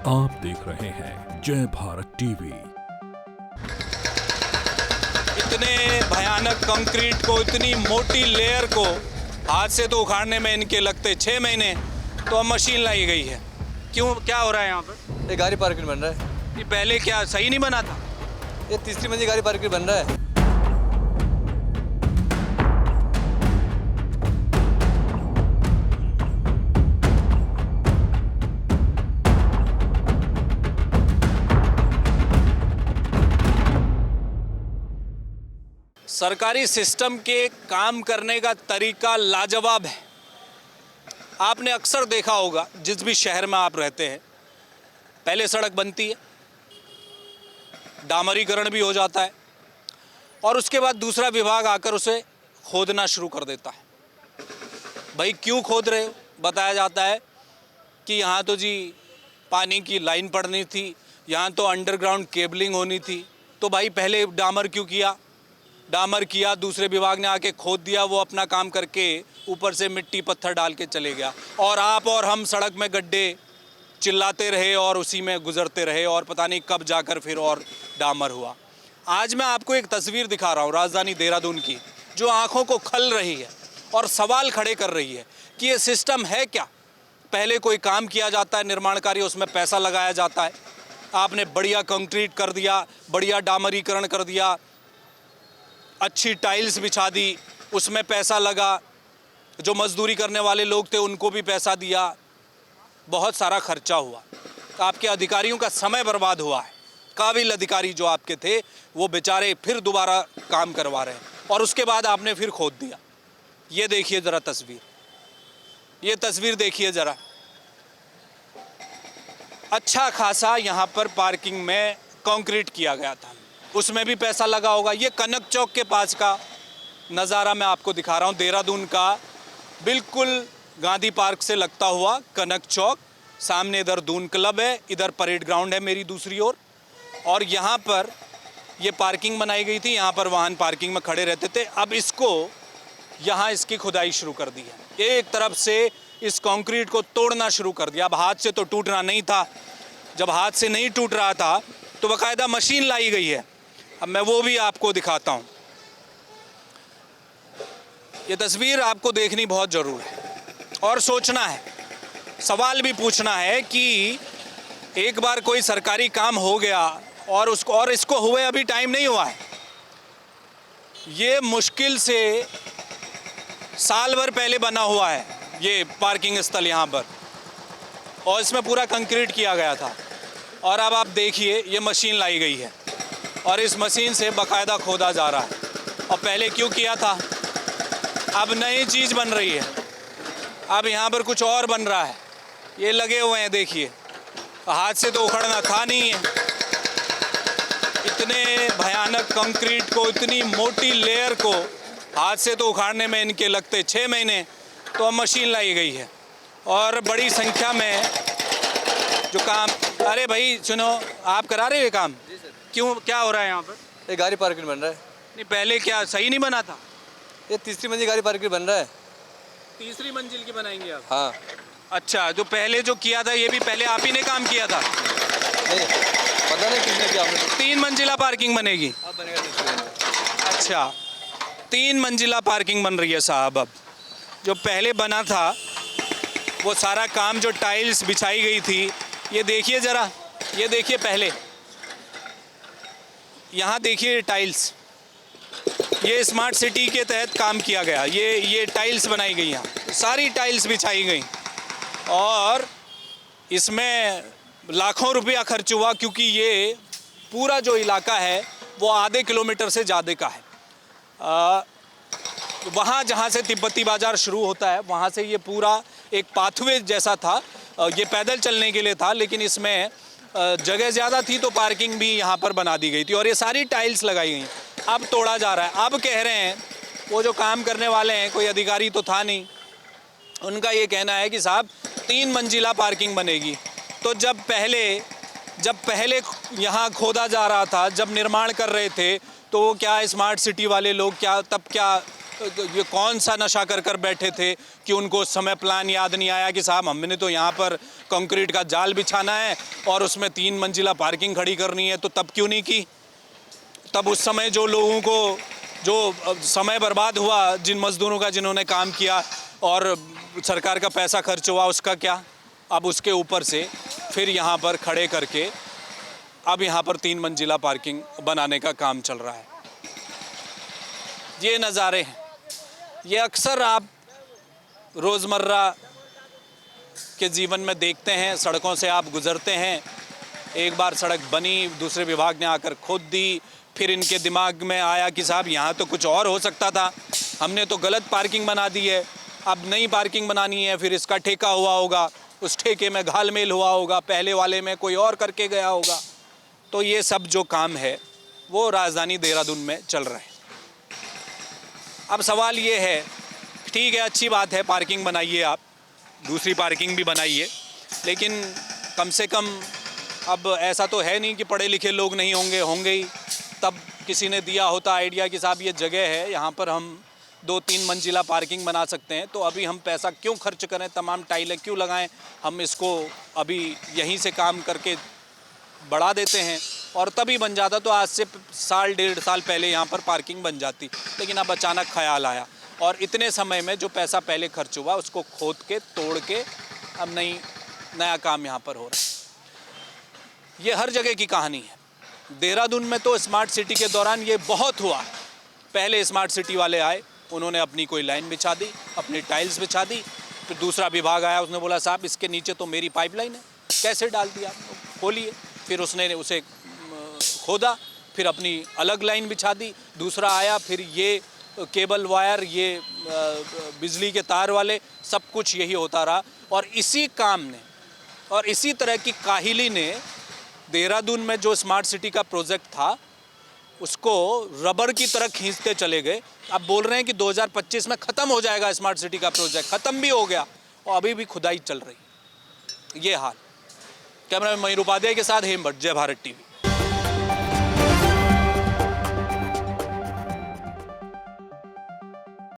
आप देख रहे हैं जय भारत टीवी। इतने भयानक कंक्रीट को, इतनी मोटी लेयर को हाथ से तो उखाड़ने में इनके लगते 6 महीने, तो अब मशीन लाई गई है। क्यों, क्या हो रहा है यहाँ पर? ये गाड़ी पार्किंग बन रहा है। ये पहले क्या सही नहीं बना था? ये तीसरी मंजिल गाड़ी पार्किंग बन रहा है। सरकारी सिस्टम के काम करने का तरीका लाजवाब है। आपने अक्सर देखा होगा, जिस भी शहर में आप रहते हैं, पहले सड़क बनती है, डामरीकरण भी हो जाता है, और उसके बाद दूसरा विभाग आकर उसे खोदना शुरू कर देता है। भाई क्यों खोद रहे हो? बताया जाता है कि यहाँ तो जी पानी की लाइन पड़नी थी, यहाँ तो अंडरग्राउंड केबलिंग होनी थी। तो भाई पहले डामर क्यों किया? डामर किया, दूसरे विभाग ने आके खोद दिया, वो अपना काम करके ऊपर से मिट्टी पत्थर डाल के चले गया, और आप और हम सड़क में गड्ढे चिल्लाते रहे और उसी में गुजरते रहे, और पता नहीं कब जाकर फिर और डामर हुआ। आज मैं आपको एक तस्वीर दिखा रहा हूँ राजधानी देहरादून की, जो आंखों को खल रही है और सवाल खड़े कर रही है कि ये सिस्टम है क्या। पहले कोई काम किया जाता है, निर्माण कार्य, उसमें पैसा लगाया जाता है। आपने बढ़िया कंक्रीट कर दिया, बढ़िया डामरीकरण कर दिया, अच्छी टाइल्स बिछा दी, उसमें पैसा लगा, जो मजदूरी करने वाले लोग थे उनको भी पैसा दिया, बहुत सारा खर्चा हुआ। आपके अधिकारियों का समय बर्बाद हुआ है। काबिल अधिकारी जो आपके थे वो बेचारे फिर दोबारा काम करवा रहे हैं, और उसके बाद आपने फिर खोद दिया। ये देखिए ज़रा तस्वीर, ये तस्वीर देखिए ज़रा। अच्छा खासा यहाँ पर पार्किंग में कंक्रीट किया गया था, उसमें भी पैसा लगा होगा। ये कनक चौक के पास का नज़ारा मैं आपको दिखा रहा हूँ, देहरादून का, बिल्कुल गांधी पार्क से लगता हुआ कनक चौक। सामने इधर दून क्लब है, इधर परेड ग्राउंड है मेरी दूसरी ओर, और यहाँ पर ये पार्किंग बनाई गई थी, यहाँ पर वाहन पार्किंग में खड़े रहते थे। अब इसको यहाँ इसकी खुदाई शुरू कर दी है, एक तरफ से इस कंक्रीट को तोड़ना शुरू कर दिया। अब हाथ से तो टूटना नहीं था, जब हाथ से नहीं टूट रहा था तो बाकायदा मशीन लाई गई है। अब मैं वो भी आपको दिखाता हूँ। ये तस्वीर आपको देखनी बहुत ज़रूर है, और सोचना है, सवाल भी पूछना है कि एक बार कोई सरकारी काम हो गया और इसको हुए अभी टाइम नहीं हुआ है। ये मुश्किल से साल भर पहले बना हुआ है ये पार्किंग स्थल यहाँ पर, और इसमें पूरा कंक्रीट किया गया था। और अब आप देखिए ये मशीन लाई गई है, और इस मशीन से बाकायदा खोदा जा रहा है। और पहले क्यों किया था? अब नई चीज़ बन रही है, अब यहाँ पर कुछ और बन रहा है। ये लगे हुए हैं, देखिए, हाथ से तो उखड़ना था नहीं है। इतने भयानक कंक्रीट को, इतनी मोटी लेयर को हाथ से तो उखाड़ने में इनके लगते 6 महीने, तो अब मशीन लाई गई है, और बड़ी संख्या में जो काम। अरे भाई सुनो, आप करा रहे हो ये काम? जी सर। क्यों, क्या हो रहा है यहाँ पर? ये गाड़ी पार्किंग बन रहा है। नहीं, पहले क्या सही नहीं बना था? ये तीसरी मंजिल गाड़ी पार्किंग बन रहा है। तीसरी मंजिल की बनाएंगे आप? हाँ। अच्छा, जो पहले जो किया था ये भी पहले आप ही ने काम किया था? नहीं, पता नहीं किसने किया। 3 मंजिला पार्किंग बनेगी? अब बनेगा तीसरी मंजिल। अच्छा, 3 मंजिला पार्किंग बन रही है साहब। अब जो पहले बना था वो सारा काम, जो टाइल्स बिछाई गई थी, ये देखिए ज़रा, ये देखिए पहले, यहाँ देखिए टाइल्स, ये स्मार्ट सिटी के तहत काम किया गया। ये टाइल्स बनाई गई, यहाँ सारी टाइल्स बिछाई गई, और इसमें लाखों रुपया खर्च हुआ, क्योंकि ये पूरा जो इलाका है वो आधे किलोमीटर से ज़्यादा का है। वहाँ जहाँ से तिब्बती बाज़ार शुरू होता है, वहाँ से ये पूरा एक पाथवे जैसा था, ये पैदल चलने के लिए था, लेकिन इसमें जगह ज़्यादा थी तो पार्किंग भी यहाँ पर बना दी गई थी, और ये सारी टाइल्स लगाई गई। अब तोड़ा जा रहा है। अब कह रहे हैं वो जो काम करने वाले हैं, कोई अधिकारी तो था नहीं, उनका ये कहना है कि साहब 3 मंजिला पार्किंग बनेगी। तो जब पहले यहाँ खोदा जा रहा था, जब निर्माण कर रहे थे, तो क्या स्मार्ट सिटी वाले लोग क्या ये कौन सा नशा कर कर बैठे थे कि उनको उस समय प्लान याद नहीं आया कि साहब हमने तो यहाँ पर कंक्रीट का जाल बिछाना है और उसमें 3 मंजिला पार्किंग खड़ी करनी है, तो तब क्यों नहीं की? तब उस समय जो लोगों को जो समय बर्बाद हुआ, जिन मजदूरों का जिन्होंने काम किया और सरकार का पैसा खर्च हुआ, उसका क्या? अब उसके ऊपर से फिर यहाँ पर खड़े करके अब यहाँ पर 3 मंजिला पार्किंग बनाने का काम चल रहा है। ये नज़ारे हैं, ये अक्सर आप रोज़मर्रा के जीवन में देखते हैं। सड़कों से आप गुज़रते हैं, एक बार सड़क बनी, दूसरे विभाग ने आकर खोद दी, फिर इनके दिमाग में आया कि साहब यहाँ तो कुछ और हो सकता था, हमने तो गलत पार्किंग बना दी है, अब नई पार्किंग बनानी है। फिर इसका ठेका हुआ होगा, उस ठेके में घालमेल हुआ होगा, पहले वाले में कोई और करके गया होगा। तो ये सब जो काम है वो राजधानी देहरादून में चल रहा है। अब सवाल ये है, ठीक है, अच्छी बात है, पार्किंग बनाइए, आप दूसरी पार्किंग भी बनाइए, लेकिन कम से कम अब ऐसा तो है नहीं कि पढ़े लिखे लोग नहीं होंगे, होंगे ही। तब किसी ने दिया होता आइडिया कि साहब ये जगह है, यहाँ पर हम 2-3 मंजिला पार्किंग बना सकते हैं, तो अभी हम पैसा क्यों खर्च करें, तमाम टाइलें क्यों लगाएं, हम इसको अभी यहीं से काम करके बढ़ा देते हैं और तभी बन जाता। तो आज से साल 1.5 साल पहले यहाँ पर पार्किंग बन जाती, लेकिन अब अचानक ख्याल आया और इतने समय में जो पैसा पहले खर्च हुआ उसको खोद के तोड़ के अब नया काम यहाँ पर हो रहा है। ये हर जगह की कहानी है। देहरादून में तो स्मार्ट सिटी के दौरान ये बहुत हुआ। पहले स्मार्ट सिटी वाले आए, उन्होंने अपनी कोई लाइन बिछा दी, अपनी टाइल्स बिछा दी, फिर दूसरा विभाग आया, उसने बोला साहब इसके नीचे तो मेरी पाइपलाइन है, कैसे डाल दिया, खोलिए। फिर उसने उसे खोदा, फिर अपनी अलग लाइन बिछा दी, दूसरा आया, फिर ये केबल वायर, ये बिजली के तार वाले, सब कुछ यही होता रहा। और इसी काम ने और इसी तरह की काहिली ने देहरादून में जो स्मार्ट सिटी का प्रोजेक्ट था उसको रबर की तरह खींचते चले गए। अब बोल रहे हैं कि 2025 में ख़त्म हो जाएगा स्मार्ट सिटी का प्रोजेक्ट, ख़त्म भी हो गया और अभी भी खुदाई चल रही है। ये हाल। कैमरा मैन मयूर उपाध्याय के साथ हेम भट्ट, जय भारत टीवी।